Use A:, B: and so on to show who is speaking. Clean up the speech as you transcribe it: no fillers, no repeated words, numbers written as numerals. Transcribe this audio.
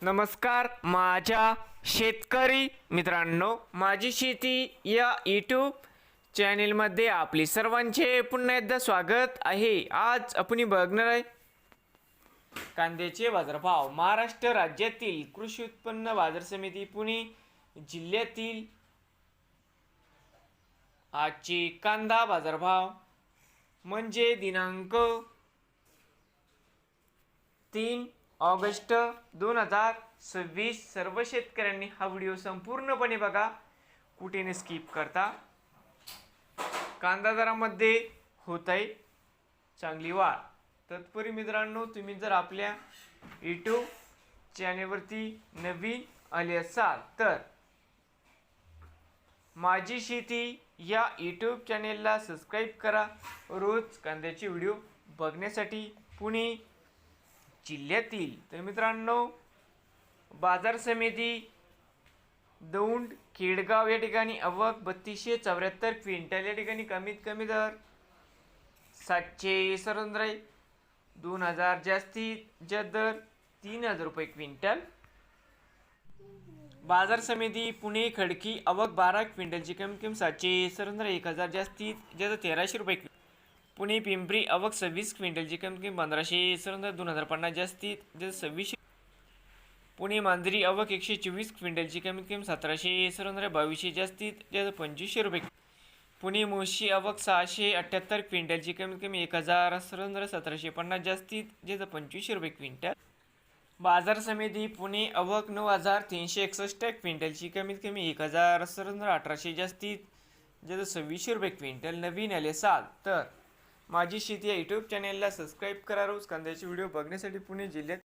A: नमस्कार माझ्या शेतकरी मित्रांनो, माझी शेती या यूट्यूब चॅनेलमध्ये आपले सर्वांचे पुन्हा एकदा स्वागत आहे। आज आपण बघणार आहे कांद्याचे बाजारभाव। महाराष्ट्र राज्यातील कृषी उत्पन्न बाजार समिती पुणे जिल्ह्यातील आजचे कांदा बाजारभाव म्हणजे दिनांक 3 ऑगस्ट 2026। सर्व शेतकऱ्यांनी हा व्हिडिओ संपूर्णपणे बघा, कुठे न स्किप करता। कांदा दरामध्ये होत आहे चांगली वाढ। तत्पूर्वी मित्रांनो, तुम्ही जर आपल्या यूट्यूब चॅनेलवरती नवीन आले असाल तर माझी शेती या यूट्यूब चॅनेलला सबस्क्राईब करा, रोज कांद्याचे व्हिडिओ बघण्यासाठी। पुणे जिल्ह्यातील तर मित्रांनो, बाजार समिती दौंड खेडगाव या ठिकाणी आवक 3274 क्विंटल, या ठिकाणी कमीत कमी दर 717, 2000 जास्तीत जास्त दर 3000 रुपये क्विंटल। बाजार समिती पुणे खडकी आवक 12 क्विंटलची कमीत कमी 717, 1000 जास्तीत जास्त 1300 रुपये। पुणे पिंपरी आवक 26 क्विंटलची कमीत कमी 1517, 2050 जास्तीत जास्त 2600। पुणे मांजरी आवक 124 क्विंटलची कमीत कमी 1717, 2200 जास्तीत जास्त 2500 रुपये। पुणे मुळशी आवक 678 क्विंटलची कमीत कमी 1017, 1750 जास्तीत जास्त 2500 रुपये क्विंटल। बाजार समिती पुणे आवक 9361 क्विंटलची कमीत कमी 1017, 1800 जास्तीत जास्त 2600 रुपये क्विंटल। नवीन आले असाल तर माझी शेती या यूट्यूब चॅनेलला सबस्क्राईब करा, रोज कांद्याचे व्हिडिओ बघण्यासाठी। पुणे जिल्ह्यात